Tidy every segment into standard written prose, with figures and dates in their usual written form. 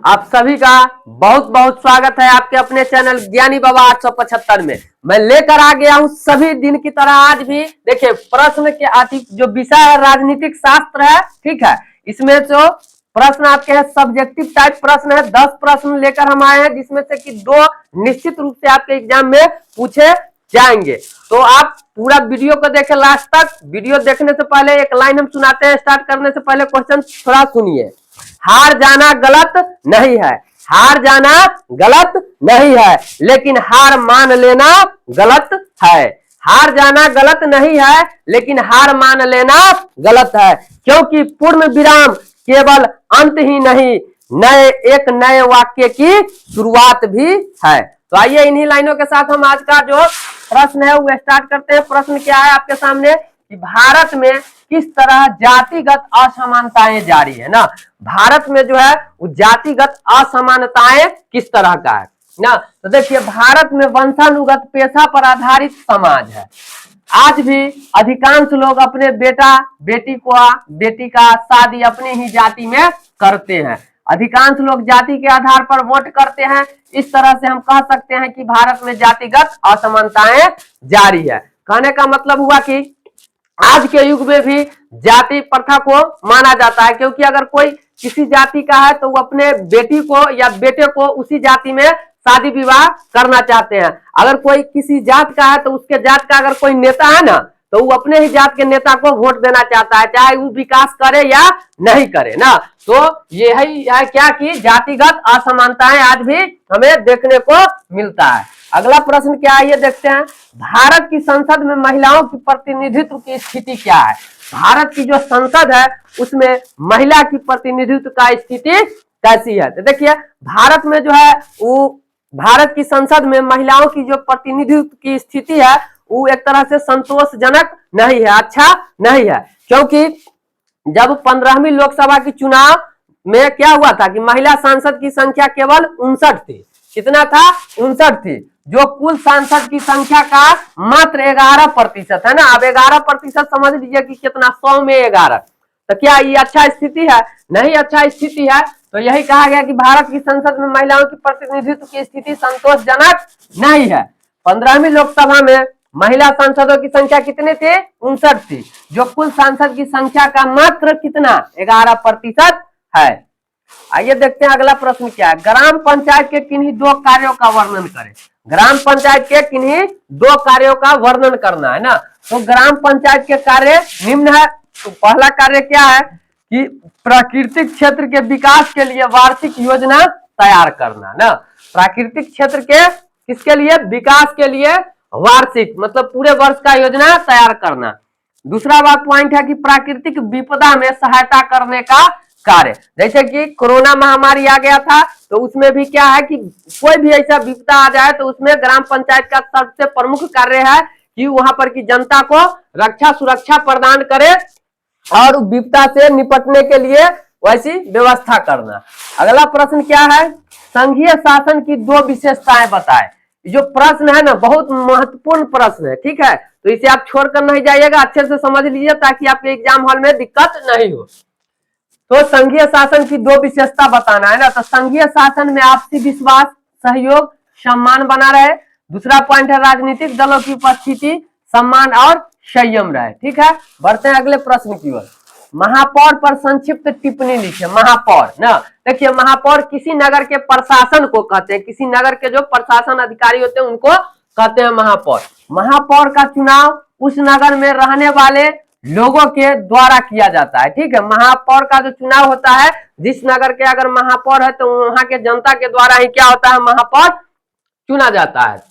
आप सभी का बहुत बहुत स्वागत है आपके अपने चैनल ज्ञानी बाबा 875 में। मैं लेकर आ गया हूं सभी दिन की तरह आज भी। देखिए प्रश्न के आती जो विषय है राजनीतिक शास्त्र है, ठीक है। इसमें जो प्रश्न आपके हैं सब्जेक्टिव टाइप प्रश्न है, 10 प्रश्न लेकर हम आए हैं, जिसमें से कि 2 निश्चित रूप से आपके एग्जाम में पूछे जाएंगे। तो आप पूरा वीडियो को देखें लास्ट तक। वीडियो देखने से पहले एक लाइन हम सुनाते हैं, स्टार्ट करने से पहले क्वेश्चन थोड़ा सुनिए। हार जाना गलत नहीं है, हार जाना गलत नहीं है, लेकिन हार मान लेना गलत है। हार जाना गलत नहीं है, लेकिन हार मान लेना गलत है, क्योंकि पूर्ण विराम केवल अंत ही नहीं, एक नए वाक्य की शुरुआत भी है। तो आइए इन्हीं लाइनों के साथ हम आज का जो प्रश्न है वो स्टार्ट करते हैं। प्रश्न क्या है आपके सामने कि भारत में किस तरह जातिगत असमानताएं जारी है ना। भारत में जो है वो जातिगत असमानताएं किस तरह का है ना। तो देखिए भारत में वंशानुगत पेशा पर आधारित समाज है। आज भी अधिकांश लोग अपने बेटी का शादी अपनी ही जाति में करते हैं। अधिकांश लोग जाति के आधार पर वोट करते हैं। इस तरह से हम कह सकते हैं कि भारत में जातिगत असमानताएं जारी है। कहने का मतलब हुआ कि आज के युग में भी जाति प्रथा को माना जाता है, क्योंकि अगर कोई किसी जाति का है तो वो अपने बेटी को या बेटे को उसी जाति में शादी विवाह करना चाहते हैं। अगर कोई किसी जात का है तो उसके जात का अगर कोई नेता है ना तो वो अपने ही जात के नेता को वोट देना चाहता है, चाहे वो विकास करे या नहीं करे ना। तो यही है क्या कि जातिगत असमानताएं आज भी हमें देखने को मिलता है। अगला प्रश्न क्या है ये देखते हैं। भारत की संसद में महिलाओं की प्रतिनिधित्व की स्थिति क्या है। भारत की जो संसद है उसमें महिला की प्रतिनिधित्व का स्थिति कैसी है। तो देखिए भारत में जो है वो भारत की संसद में महिलाओं की जो प्रतिनिधित्व की स्थिति है वो एक तरह से संतोषजनक नहीं है, अच्छा नहीं है, क्योंकि जब 15वीं लोकसभा की चुनाव में क्या हुआ था कि महिला सांसद की संख्या केवल 59 थी। कितना था? 59 थी, जो कुल सांसद की संख्या का मात्र 11% है ना। अब 11% समझ लीजिए कि कितना, 100 में 11। तो क्या ये अच्छा स्थिति है? नहीं अच्छा स्थिति है। तो यही कहा गया कि भारत की संसद में महिलाओं की प्रतिनिधित्व की स्थिति संतोषजनक नहीं है। 15वीं लोकसभा में महिला सांसदों की संख्या कितनी थी? 59 थी, जो कुल सांसद की संख्या का मात्र कितना, 11% है। आइए देखते हैं अगला प्रश्न क्या है। ग्राम पंचायत के किन्हीं 2 कार्यों का वर्णन करें। ग्राम पंचायत के किन्हीं 2 कार्यों का वर्णन करना है ना। तो ग्राम पंचायत के कार्य निम्न है। तो पहला कार्य क्या है कि प्राकृतिक क्षेत्र के विकास के लिए वार्षिक योजना तैयार करना ना। प्राकृतिक क्षेत्र के किसके लिए? विकास के लिए वार्षिक मतलब पूरे वर्ष का योजना तैयार करना। दूसरा बात पॉइंट है कि प्राकृतिक विपदा में सहायता करने का कार्य। जैसे कि कोरोना महामारी आ गया था तो उसमें भी क्या है कि कोई भी ऐसा विपदा आ जाए तो उसमें ग्राम पंचायत का सबसे प्रमुख कार्य है कि वहां पर की जनता को रक्षा सुरक्षा प्रदान करे और विपदा से निपटने के लिए वैसी व्यवस्था करना। अगला प्रश्न क्या है? संघीय शासन की 2 विशेषताएं बताएं। जो प्रश्न है ना बहुत महत्वपूर्ण प्रश्न है, ठीक है। तो इसे आप छोड़कर नहीं जाइएगा, अच्छे से समझ लीजिए ताकि आपके एग्जाम हॉल में दिक्कत नहीं हो। तो संघीय शासन की 2 विशेषता बताना है ना। तो संघीय शासन में आपसी विश्वास, सहयोग, सम्मान बना रहे। दूसरा पॉइंट है राजनीतिक दलों की उपस्थिति, सम्मान और संयम रहे, ठीक है। बढ़ते हैं अगले प्रश्न की ओर। महापौर पर संक्षिप्त टिप्पणी लिखे। महापौर ना, देखिए महापौर किसी नगर के प्रशासन को कहते हैं, किसी नगर के जो प्रशासन अधिकारी होते हैं उनको कहते हैं महापौर। महापौर का चुनाव उस नगर में रहने वाले लोगों के द्वारा किया जाता है, ठीक है। महापौर का जो चुनाव होता है, जिस नगर के अगर महापौर है तो वहां के जनता के द्वारा ही क्या होता है, महापौर चुना जाता है।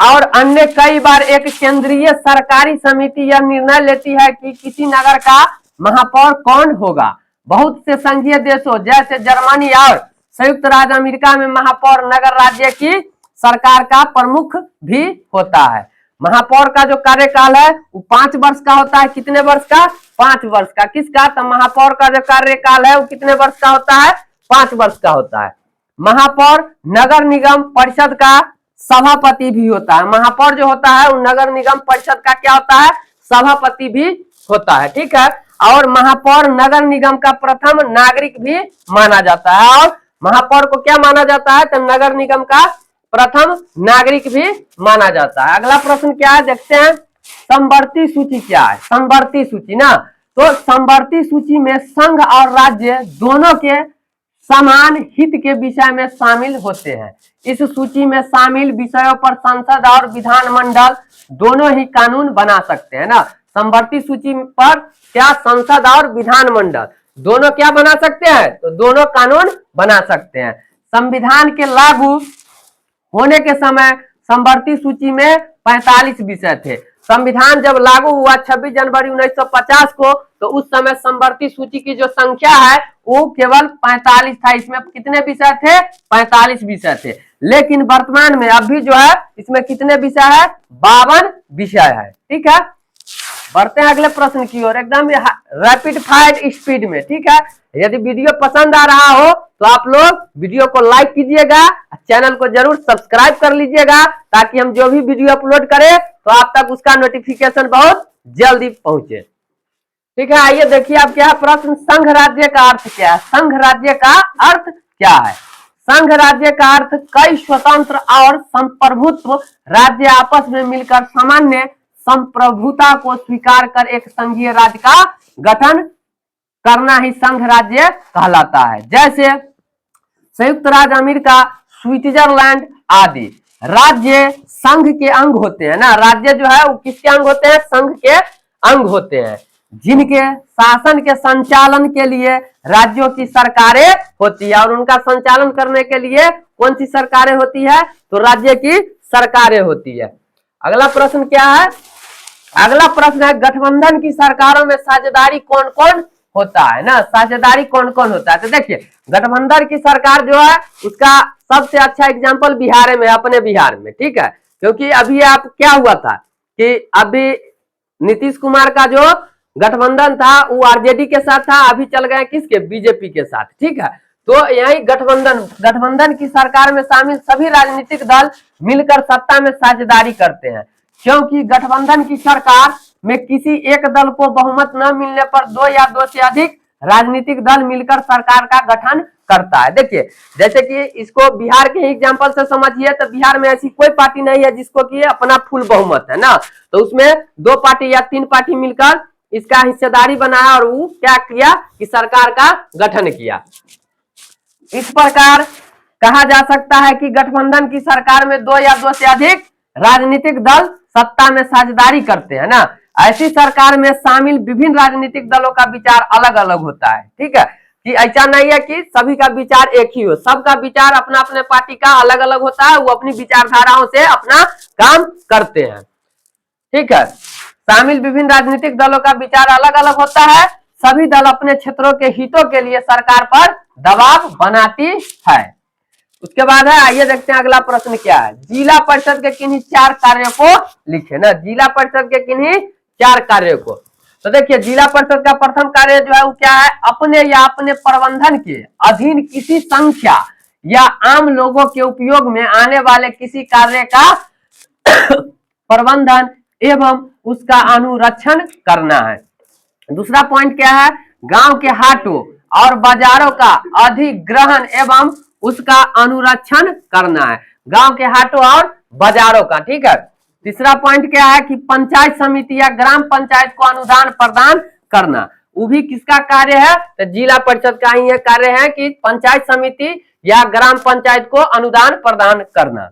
और अन्य कई बार एक केंद्रीय सरकारी समिति यह निर्णय लेती है कि किसी नगर का महापौर कौन होगा। बहुत से संघीय देशों जैसे जर्मनी और संयुक्त राज्य अमेरिका में महापौर नगर राज्य की सरकार का प्रमुख भी होता है। महापौर का जो कार्यकाल है वो 5 वर्ष का होता है। कितने वर्ष का? 5 वर्ष का। किसका? तो महापौर का जो कार्यकाल है वो कितने वर्ष का होता है? 5 वर्ष का होता है। महापौर नगर निगम परिषद का सभापति भी होता है। महापौर जो होता है वो नगर निगम परिषद का क्या होता है? सभापति भी होता है, ठीक है। और महापौर नगर निगम का प्रथम नागरिक भी माना जाता है। और महापौर को क्या माना जाता है, तो नगर निगम का प्रथम नागरिक भी माना जाता है। अगला प्रश्न क्या है, देखते हैं। समवर्ती सूची क्या है, समवर्ती सूची ना, तो समवर्ती सूची में संघ और राज्य दोनों के समान हित के विषय में शामिल होते हैं। इस सूची में शामिल विषयों पर संसद और विधानमंडल दोनों ही कानून बना सकते हैं ना। समवर्ती सूची पर क्या संसद और विधानमंडल दोनों क्या बना सकते हैं, तो दोनों कानून बना सकते हैं। संविधान के लागू होने के समय समवर्ती सूची में 45 विषय थे। संविधान जब लागू हुआ 26 जनवरी 1950 को, तो उस समय समवर्ती सूची की जो संख्या है वो केवल 45 था। इसमें कितने विषय थे, 45 विषय थे। लेकिन वर्तमान में अभी जो है इसमें कितने विषय है, 52 विषय है। ठीक है, बढ़ते हैं अगले प्रश्न की ओर एकदम रैपिड फायर स्पीड में। ठीक है, यदि वीडियो पसंद आ रहा हो तो आप लोग वीडियो को लाइक कीजिएगा, चैनल को जरूर सब्सक्राइब कर लीजिएगा, ताकि हम जो भी वीडियो अपलोड करें तो आप तक उसका नोटिफिकेशन बहुत जल्दी पहुंचे। ठीक है, आइए देखिए आप क्या प्रश्न, संघ राज्य का अर्थ क्या है। संघ राज्य का अर्थ क्या है, संघ राज्य का अर्थ कई स्वतंत्र और संप्रभुत्व राज्य आपस में मिलकर सामान्य संप्रभुता को स्वीकार कर एक संघीय राज्य का गठन करना ही संघ राज्य कहलाता है। जैसे संयुक्त राज्य अमेरिका, स्विट्जरलैंड आदि राज्य संघ के अंग होते हैं ना। राज्य जो है वो किसके अंग होते हैं, संघ के अंग होते हैं, जिनके शासन के संचालन के लिए राज्यों की सरकारें होती है। और उनका संचालन करने के लिए कौन सी सरकारें होती है, तो राज्य की सरकारें होती है। अगला प्रश्न क्या है, अगला प्रश्न है गठबंधन की सरकारों में साझेदारी कौन कौन होता है ना, साझेदारी कौन कौन होता है। तो देखिए गठबंधन की सरकार जो है उसका सबसे अच्छा एग्जांपल बिहार में, अपने बिहार में। ठीक है, क्योंकि अभी आप क्या हुआ था कि अभी नीतीश कुमार का जो गठबंधन था वो आरजेडी के साथ था, अभी चल गए किसके, बीजेपी के साथ। ठीक है, तो यही गठबंधन की सरकार में शामिल सभी राजनीतिक दल मिलकर सत्ता में साझेदारी करते हैं, क्योंकि गठबंधन की सरकार में किसी एक दल को बहुमत न मिलने पर दो या दो से अधिक राजनीतिक दल मिलकर सरकार का गठन करता है। देखिए जैसे कि इसको बिहार के एग्जांपल से समझिए, तो बिहार में ऐसी कोई पार्टी नहीं है जिसको कि अपना फुल बहुमत है ना, तो उसमें 2 पार्टी या 3 पार्टी मिलकर इसका हिस्सेदारी बनाया और वो क्या किया कि सरकार का गठन किया। इस प्रकार कहा जा सकता है कि गठबंधन की सरकार में 2 या 2 से अधिक राजनीतिक दल सत्ता में साझेदारी करते हैं ना। ऐसी सरकार में शामिल विभिन्न राजनीतिक दलों का विचार अलग अलग होता है। ठीक है, कि ऐसा नहीं है कि सभी का विचार एक ही हो, सबका विचार अपना अपने पार्टी का अलग अलग होता है, वो अपनी विचारधाराओं से अपना काम करते हैं। ठीक है, शामिल विभिन्न राजनीतिक दलों का विचार अलग अलग होता है। सभी दल अपने क्षेत्रों के हितों के लिए सरकार पर दबाव बनाती है। उसके बाद है, आइए देखते हैं अगला प्रश्न क्या है। जिला परिषद के किन्हीं 4 कार्यों को लिखे ना, जिला परिषद के किन्हीं 4 कार्यों को। तो देखिए जिला परिषद का प्रथम कार्य जो है वो क्या है, अपने या अपने प्रबंधन के अधीन किसी संख्या या आम लोगों के उपयोग में आने वाले किसी कार्य का प्रबंधन एवं उसका अनुरक्षण करना है। दूसरा पॉइंट क्या है, गांव के हाटों और बाजारों का अधिग्रहण एवं उसका अनुरक्षण करना है, गांव के हाटों और बाजारों का। ठीक है, तीसरा पॉइंट क्या है कि पंचायत समिति या ग्राम पंचायत को अनुदान प्रदान करना, वो भी किसका कार्य है, तो जिला परिषद का ही यह कार्य है कि पंचायत समिति या ग्राम पंचायत को अनुदान प्रदान करना।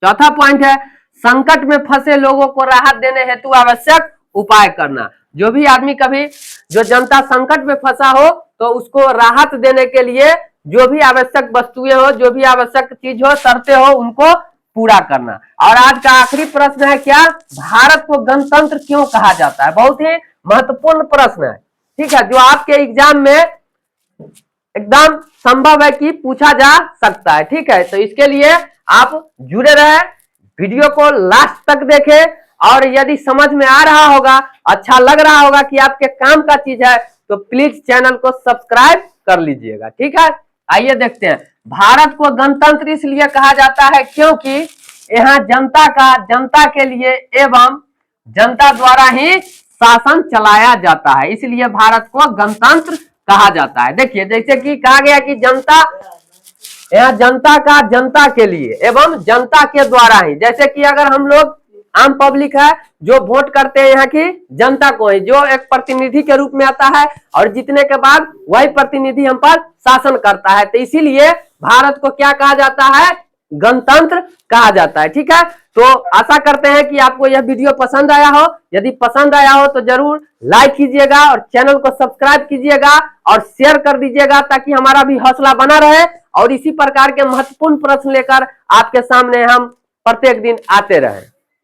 चौथा पॉइंट है संकट में फंसे लोगों को राहत देने हेतु आवश्यक उपाय करना। जो भी आदमी कभी जो जनता संकट में फंसा हो तो उसको राहत देने के लिए जो भी आवश्यक वस्तुएं हो, जो भी आवश्यक चीज हो, शर्तें हो, उनको पूरा करना। और आज का आखिरी प्रश्न है क्या, भारत को गणतंत्र क्यों कहा जाता है। बहुत ही महत्वपूर्ण प्रश्न है। ठीक है, जो आपके एग्जाम में एकदम संभव है कि पूछा जा सकता है। ठीक है, तो इसके लिए आप जुड़े रहे, वीडियो को लास्ट तक देखें, और यदि समझ में आ रहा होगा, अच्छा लग रहा होगा कि आपके काम का चीज है, तो प्लीज चैनल को सब्सक्राइब कर लीजिएगा। ठीक है, आइए देखते हैं। भारत को गणतंत्र इसलिए कहा जाता है क्योंकि यहाँ जनता के लिए एवं जनता द्वारा ही शासन चलाया जाता है, इसलिए भारत को गणतंत्र कहा जाता है। देखिए जैसे कि कहा गया कि जनता, यह जनता का जनता के लिए एवं जनता के द्वारा ही, जैसे कि अगर हम लोग आम पब्लिक है जो वोट करते हैं यहाँ की जनता को ही, जो एक प्रतिनिधि के रूप में आता है और जीतने के बाद वही प्रतिनिधि हम पर शासन करता है, तो इसीलिए भारत को क्या कहा जाता है, गणतंत्र कहा जाता है। ठीक है, तो आशा करते हैं कि आपको यह वीडियो पसंद आया हो। यदि पसंद आया हो तो जरूर लाइक कीजिएगा और चैनल को सब्सक्राइब कीजिएगा और शेयर कर दीजिएगा, ताकि हमारा भी हौसला बना रहे और इसी प्रकार के महत्वपूर्ण प्रश्न लेकर आपके सामने हम प्रत्येक दिन आते रहें।